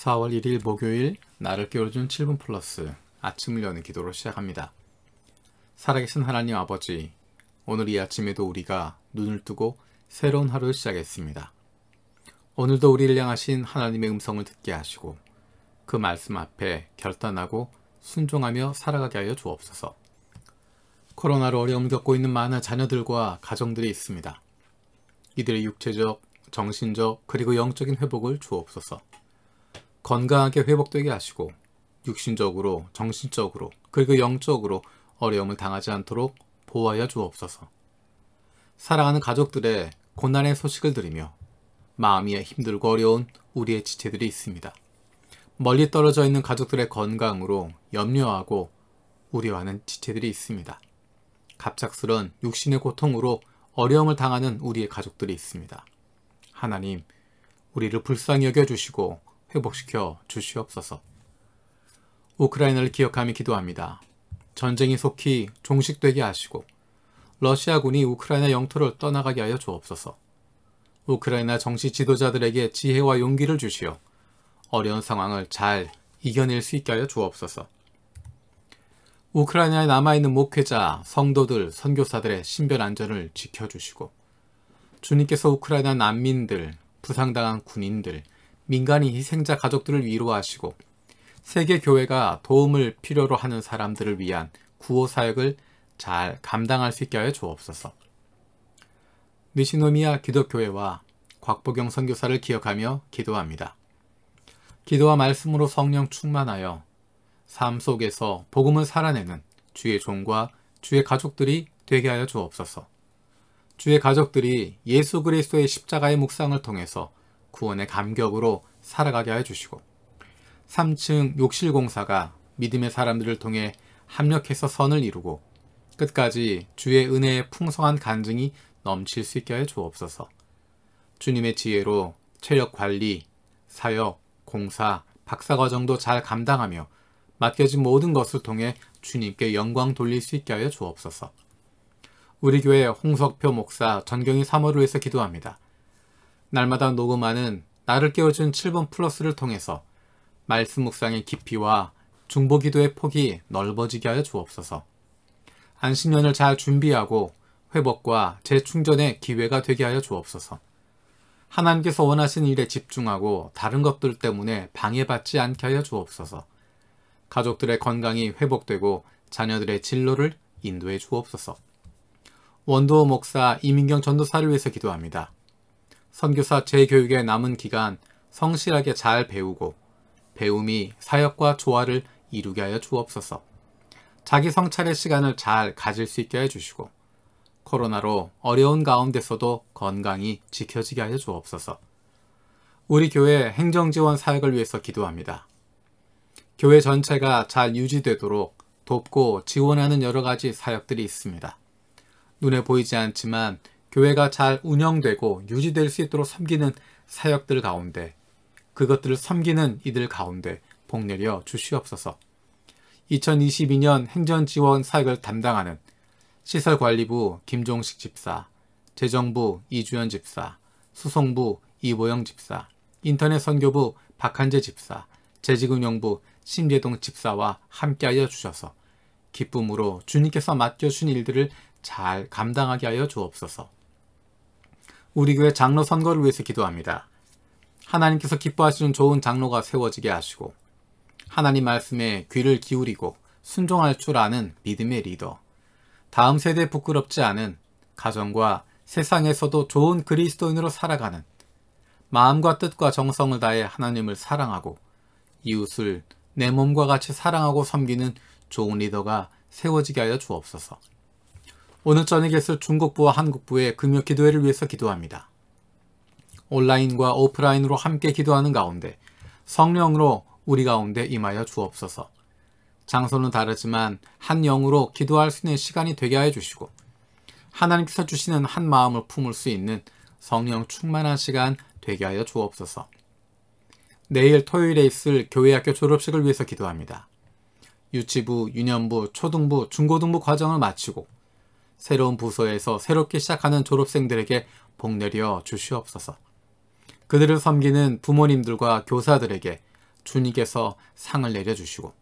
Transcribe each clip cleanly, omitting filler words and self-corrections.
4월 1일 목요일 나를 깨워준 7분 플러스 아침을 여는 기도로 시작합니다. 살아계신 하나님 아버지, 오늘 이 아침에도 우리가 눈을 뜨고 새로운 하루를 시작했습니다. 오늘도 우리를 향하신 하나님의 음성을 듣게 하시고 그 말씀 앞에 결단하고 순종하며 살아가게 하여 주옵소서. 코로나로 어려움을 겪고 있는 많은 자녀들과 가정들이 있습니다. 이들의 육체적, 정신적 그리고 영적인 회복을 주옵소서. 건강하게 회복되게 하시고 육신적으로, 정신적으로 그리고 영적으로 어려움을 당하지 않도록 보호하여 주옵소서. 사랑하는 가족들의 고난의 소식을 들으며 마음이 힘들고 어려운 우리의 지체들이 있습니다. 멀리 떨어져 있는 가족들의 건강으로 염려하고 우려하는 지체들이 있습니다. 갑작스런 육신의 고통으로 어려움을 당하는 우리의 가족들이 있습니다. 하나님, 우리를 불쌍히 여겨주시고 회복시켜 주시옵소서. 우크라이나를 기억하며 기도합니다. 전쟁이 속히 종식되게 하시고 러시아군이 우크라이나 영토를 떠나가게 하여 주옵소서. 우크라이나 정치 지도자들에게 지혜와 용기를 주시어 어려운 상황을 잘 이겨낼 수 있게 하여 주옵소서. 우크라이나에 남아있는 목회자, 성도들, 선교사들의 신변 안전을 지켜주시고 주님께서 우크라이나 난민들, 부상당한 군인들, 민간인 희생자 가족들을 위로하시고 세계 교회가 도움을 필요로 하는 사람들을 위한 구호 사역을 잘 감당할 수 있게 하여 주옵소서. 니시노미야 기독교회와 곽보경 선교사를 기억하며 기도합니다. 기도와 말씀으로 성령 충만하여 삶 속에서 복음을 살아내는 주의 종과 주의 가족들이 되게 하여 주옵소서. 주의 가족들이 예수 그리스도의 십자가의 묵상을 통해서 구원의 감격으로 살아가게 하여 주시고 3층 욕실공사가 믿음의 사람들을 통해 합력해서 선을 이루고 끝까지 주의 은혜의 풍성한 간증이 넘칠 수 있게 하여 주옵소서. 주님의 지혜로 체력 관리, 사역, 공사, 박사과정도 잘 감당하며 맡겨진 모든 것을 통해 주님께 영광 돌릴 수 있게 하여 주옵소서. 우리 교회 홍석표 목사 전경희 사모를 위해서 기도합니다. 날마다 녹음하는 나를 깨워준 7번 플러스를 통해서 말씀 묵상의 깊이와 중보 기도의 폭이 넓어지게 하여 주옵소서. 안식년을 잘 준비하고 회복과 재충전의 기회가 되게 하여 주옵소서. 하나님께서 원하시는 일에 집중하고 다른 것들 때문에 방해받지 않게 하여 주옵소서. 가족들의 건강이 회복되고 자녀들의 진로를 인도해 주옵소서. 원도 목사 이민경 전도사를 위해서 기도합니다. 선교사 재교육의 남은 기간 성실하게 잘 배우고 배움이 사역과 조화를 이루게 하여 주옵소서. 자기 성찰의 시간을 잘 가질 수 있게 해주시고 코로나로 어려운 가운데서도 건강이 지켜지게 하여 주옵소서. 우리 교회 행정지원 사역을 위해서 기도합니다. 교회 전체가 잘 유지되도록 돕고 지원하는 여러 가지 사역들이 있습니다. 눈에 보이지 않지만 교회가 잘 운영되고 유지될 수 있도록 섬기는 사역들 가운데 그것들을 섬기는 이들 가운데 복 내려 주시옵소서. 2022년 행정지원 사역을 담당하는 시설관리부 김종식 집사, 재정부 이주연 집사, 수송부 이보영 집사, 인터넷 선교부 박한재 집사, 재직운영부 심재동 집사와 함께하여 주셔서 기쁨으로 주님께서 맡겨주신 일들을 잘 감당하게 하여 주옵소서. 우리 교회 장로 선거를 위해서 기도합니다. 하나님께서 기뻐하시는 좋은 장로가 세워지게 하시고 하나님 말씀에 귀를 기울이고 순종할 줄 아는 믿음의 리더, 다음 세대에 부끄럽지 않은 가정과 세상에서도 좋은 그리스도인으로 살아가는 마음과 뜻과 정성을 다해 하나님을 사랑하고 이웃을 내 몸과 같이 사랑하고 섬기는 좋은 리더가 세워지게 하여 주옵소서. 오늘 저녁에 있을 중국부와 한국부의 금요 기도회를 위해서 기도합니다. 온라인과 오프라인으로 함께 기도하는 가운데 성령으로 우리 가운데 임하여 주옵소서. 장소는 다르지만 한 영으로 기도할 수 있는 시간이 되게 하여 주시고 하나님께서 주시는 한 마음을 품을 수 있는 성령 충만한 시간 되게 하여 주옵소서. 내일 토요일에 있을 교회학교 졸업식을 위해서 기도합니다. 유치부, 유년부, 초등부, 중고등부 과정을 마치고 새로운 부서에서 새롭게 시작하는 졸업생들에게 복 내려 주시옵소서. 그들을 섬기는 부모님들과 교사들에게 주님께서 상을 내려주시고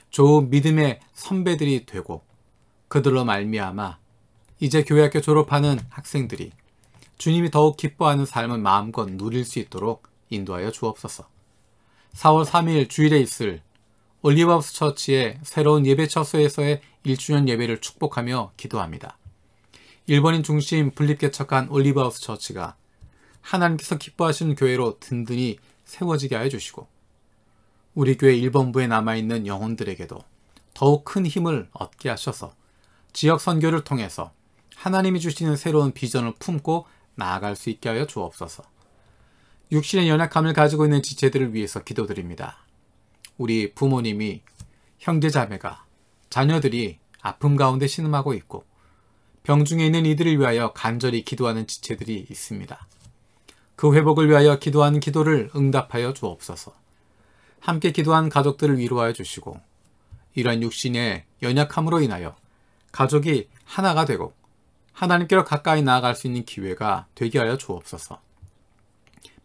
좋은 믿음의 선배들이 되고 그들로 말미암아 이제 교회학교 졸업하는 학생들이 주님이 더욱 기뻐하는 삶을 마음껏 누릴 수 있도록 인도하여 주옵소서. 4월 3일 주일에 있을 올리브하우스 처치의 새로운 예배 처소에서의 1주년 예배를 축복하며 기도합니다. 일본인 중심 분립개척한 올리브하우스 처치가 하나님께서 기뻐하시는 교회로 든든히 세워지게 하여 주시고 우리 교회 일본부에 남아있는 영혼들에게도 더욱 큰 힘을 얻게 하셔서 지역 선교를 통해서 하나님이 주시는 새로운 비전을 품고 나아갈 수 있게 하여 주옵소서. 육신의 연약함을 가지고 있는 지체들을 위해서 기도드립니다. 우리 부모님이, 형제자매가, 자녀들이 아픔 가운데 신음하고 있고 병중에 있는 이들을 위하여 간절히 기도하는 지체들이 있습니다. 그 회복을 위하여 기도하는 기도를 응답하여 주옵소서. 함께 기도한 가족들을 위로하여 주시고 이러한 육신의 연약함으로 인하여 가족이 하나가 되고 하나님께로 가까이 나아갈 수 있는 기회가 되게 하여 주옵소서.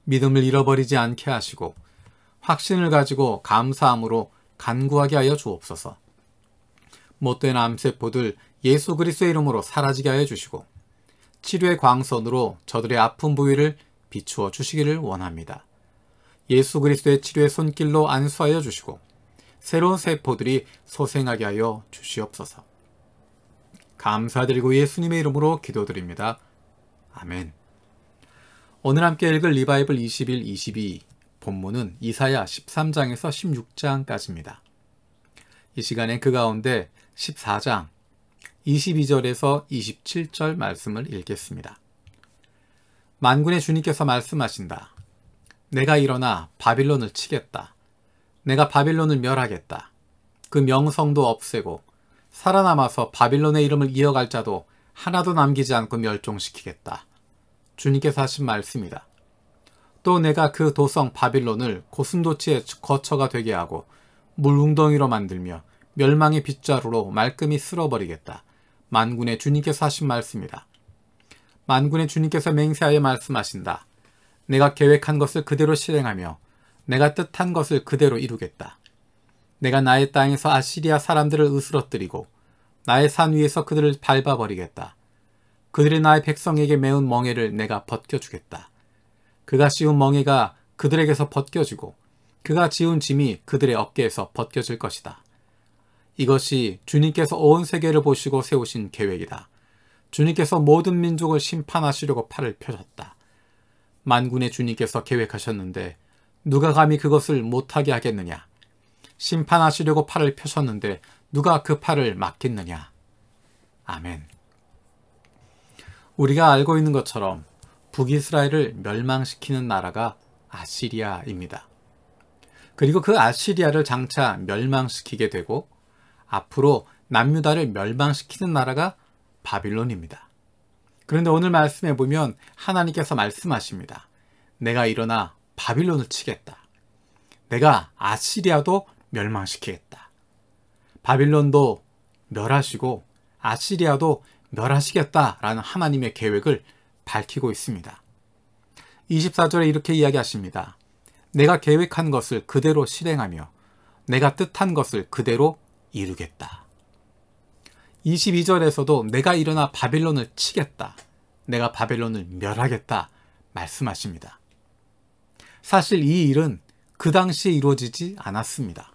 믿음을 잃어버리지 않게 하시고 확신을 가지고 감사함으로 간구하게 하여 주옵소서. 못된 암세포들 예수 그리스도의 이름으로 사라지게 하여 주시고 치료의 광선으로 저들의 아픈 부위를 비추어 주시기를 원합니다. 예수 그리스도의 치료의 손길로 안수하여 주시고 새로운 세포들이 소생하게 하여 주시옵소서. 감사드리고 예수님의 이름으로 기도드립니다. 아멘. 오늘 함께 읽을 리바이블 21, 22 본문은 이사야 13장에서 16장까지입니다. 이 시간에 그 가운데 14장 22절에서 27절 말씀을 읽겠습니다. 만군의 주님께서 말씀하신다. 내가 일어나 바빌론을 치겠다. 내가 바빌론을 멸하겠다. 그 명성도 없애고 살아남아서 바빌론의 이름을 이어갈 자도 하나도 남기지 않고 멸종시키겠다. 주님께서 하신 말씀이다. 또 내가 그 도성 바빌론을 고슴도치의 거처가 되게 하고 물웅덩이로 만들며 멸망의 빗자루로 말끔히 쓸어버리겠다. 만군의 주님께서 하신 말씀이다. 만군의 주님께서 맹세하여 말씀하신다. 내가 계획한 것을 그대로 실행하며 내가 뜻한 것을 그대로 이루겠다. 내가 나의 땅에서 아시리아 사람들을 으스러뜨리고 나의 산 위에서 그들을 밟아버리겠다. 그들이 나의 백성에게 메운 멍에를 내가 벗겨주겠다. 그가 씌운 멍에가 그들에게서 벗겨지고 그가 지운 짐이 그들의 어깨에서 벗겨질 것이다. 이것이 주님께서 온 세계를 보시고 세우신 계획이다. 주님께서 모든 민족을 심판하시려고 팔을 펴셨다. 만군의 주님께서 계획하셨는데 누가 감히 그것을 못하게 하겠느냐? 심판하시려고 팔을 펴셨는데 누가 그 팔을 막겠느냐? 아멘. 우리가 알고 있는 것처럼 북이스라엘을 멸망시키는 나라가 아시리아입니다. 그리고 그 아시리아를 장차 멸망시키게 되고 앞으로 남유다를 멸망시키는 나라가 바빌론입니다. 그런데 오늘 말씀해 보면 하나님께서 말씀하십니다. 내가 일어나 바빌론을 치겠다. 내가 아시리아도 멸망시키겠다. 바빌론도 멸하시고 아시리아도 멸하시겠다라는 하나님의 계획을 밝히고 있습니다. 24절에 이렇게 이야기하십니다. 내가 계획한 것을 그대로 실행하며 내가 뜻한 것을 그대로 이루겠다. 22절에서도 내가 일어나 바빌론을 치겠다. 내가 바빌론을 멸하겠다 말씀하십니다. 사실 이 일은 그 당시에 이루어지지 않았습니다.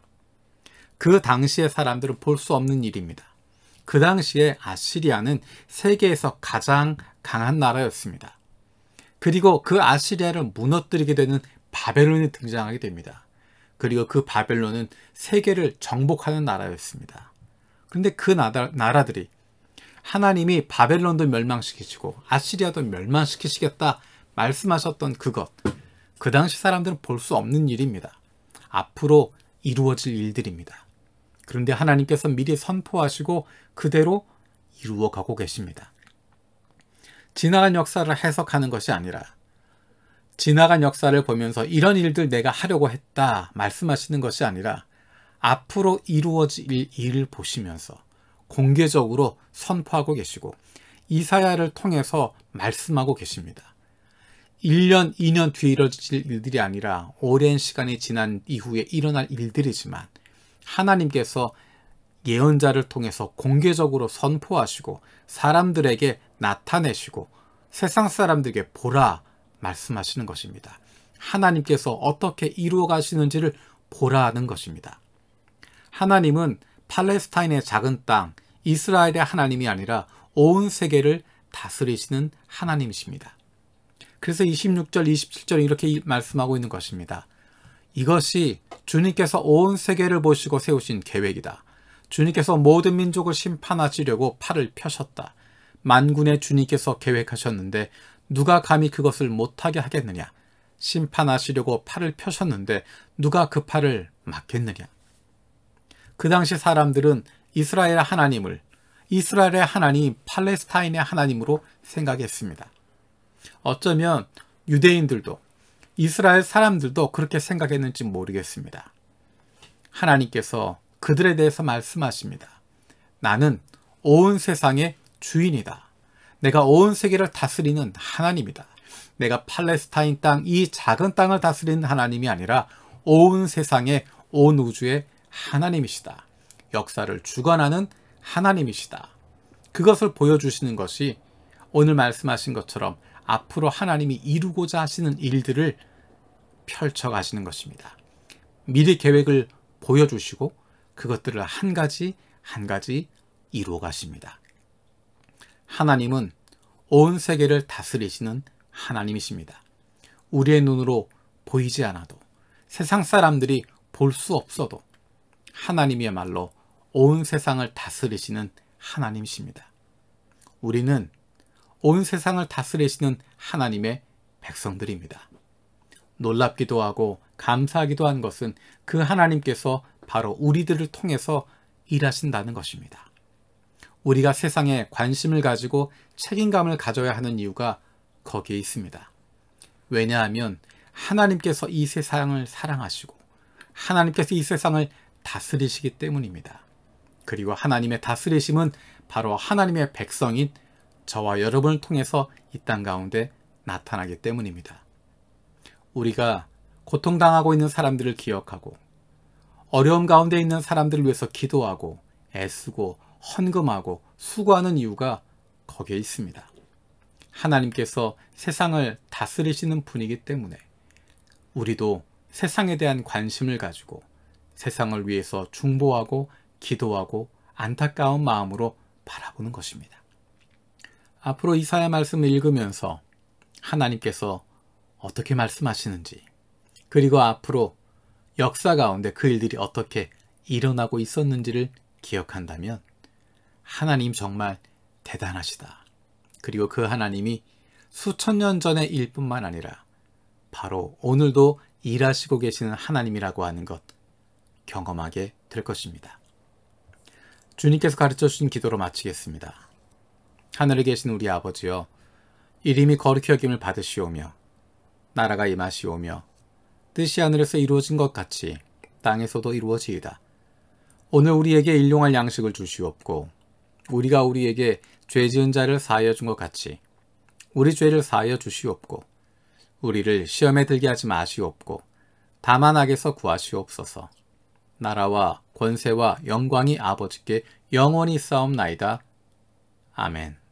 그 당시의 사람들은 볼 수 없는 일입니다. 그 당시에 아시리아는 세계에서 가장 강한 나라였습니다. 그리고 그 아시리아를 무너뜨리게 되는 바벨론이 등장하게 됩니다. 그리고 그 바벨론은 세계를 정복하는 나라였습니다. 그런데 그 나라들이 하나님이 바벨론도 멸망시키시고 아시리아도 멸망시키시겠다 말씀하셨던 그것, 그 당시 사람들은 볼 수 없는 일입니다. 앞으로 이루어질 일들입니다. 그런데 하나님께서 미리 선포하시고 그대로 이루어가고 계십니다. 지나간 역사를 해석하는 것이 아니라 지나간 역사를 보면서 이런 일들 내가 하려고 했다 말씀하시는 것이 아니라 앞으로 이루어질 일을 보시면서 공개적으로 선포하고 계시고 이사야를 통해서 말씀하고 계십니다. 1년, 2년 뒤에 이뤄질 일들이 아니라 오랜 시간이 지난 이후에 일어날 일들이지만 하나님께서 예언자를 통해서 공개적으로 선포하시고 사람들에게 나타내시고 세상 사람들에게 보라 말씀하시는 것입니다. 하나님께서 어떻게 이루어 가시는지를 보라는 것입니다. 하나님은 팔레스타인의 작은 땅, 이스라엘의 하나님이 아니라 온 세계를 다스리시는 하나님이십니다. 그래서 26절, 27절 이렇게 말씀하고 있는 것입니다. 이것이 주님께서 온 세계를 보시고 세우신 계획이다. 주님께서 모든 민족을 심판하시려고 팔을 펴셨다. 만군의 주님께서 계획하셨는데 누가 감히 그것을 못하게 하겠느냐. 심판하시려고 팔을 펴셨는데 누가 그 팔을 막겠느냐. 그 당시 사람들은 이스라엘의 하나님을 이스라엘의 하나님, 팔레스타인의 하나님으로 생각했습니다. 어쩌면 유대인들도 이스라엘 사람들도 그렇게 생각했는지 모르겠습니다. 하나님께서 그들에 대해서 말씀하십니다. 나는 온 세상의 주인이다. 내가 온 세계를 다스리는 하나님이다. 내가 팔레스타인 땅, 이 작은 땅을 다스리는 하나님이 아니라 온 세상의, 온 우주의 하나님이시다. 역사를 주관하는 하나님이시다. 그것을 보여주시는 것이 오늘 말씀하신 것처럼 앞으로 하나님이 이루고자 하시는 일들을 펼쳐가시는 것입니다. 미래 계획을 보여주시고 그것들을 한 가지 한 가지 이루어 가십니다. 하나님은 온 세계를 다스리시는 하나님이십니다. 우리의 눈으로 보이지 않아도 세상 사람들이 볼 수 없어도 하나님이야말로 온 세상을 다스리시는 하나님이십니다. 우리는 온 세상을 다스리시는 하나님의 백성들입니다. 놀랍기도 하고 감사하기도 한 것은 그 하나님께서 바로 우리들을 통해서 일하신다는 것입니다. 우리가 세상에 관심을 가지고 책임감을 가져야 하는 이유가 거기에 있습니다. 왜냐하면 하나님께서 이 세상을 사랑하시고 하나님께서 이 세상을 다스리시기 때문입니다. 그리고 하나님의 다스리심은 바로 하나님의 백성인 저와 여러분을 통해서 이 땅 가운데 나타나기 때문입니다. 우리가 고통당하고 있는 사람들을 기억하고 어려움 가운데 있는 사람들을 위해서 기도하고 애쓰고 헌금하고 수고하는 이유가 거기에 있습니다. 하나님께서 세상을 다스리시는 분이기 때문에 우리도 세상에 대한 관심을 가지고 세상을 위해서 중보하고 기도하고 안타까운 마음으로 바라보는 것입니다. 앞으로 이사야 말씀을 읽으면서 하나님께서 어떻게 말씀하시는지 그리고 앞으로 역사 가운데 그 일들이 어떻게 일어나고 있었는지를 기억한다면 하나님 정말 대단하시다. 그리고 그 하나님이 수천 년 전의 일뿐만 아니라 바로 오늘도 일하시고 계시는 하나님이라고 하는 것 경험하게 될 것입니다. 주님께서 가르쳐 주신 기도로 마치겠습니다. 하늘에 계신 우리 아버지여, 이름이 거룩히 여김을 받으시오며 나라가 임하시오며 뜻이 하늘에서 이루어진 것 같이 땅에서도 이루어지이다. 오늘 우리에게 일용할 양식을 주시옵고 우리가 우리에게 죄 지은 자를 사하여 준 것 같이 우리 죄를 사하여 주시옵고 우리를 시험에 들게 하지 마시옵고 다만 악에서 구하시옵소서. 나라와 권세와 영광이 아버지께 영원히 싸움나이다. 아멘.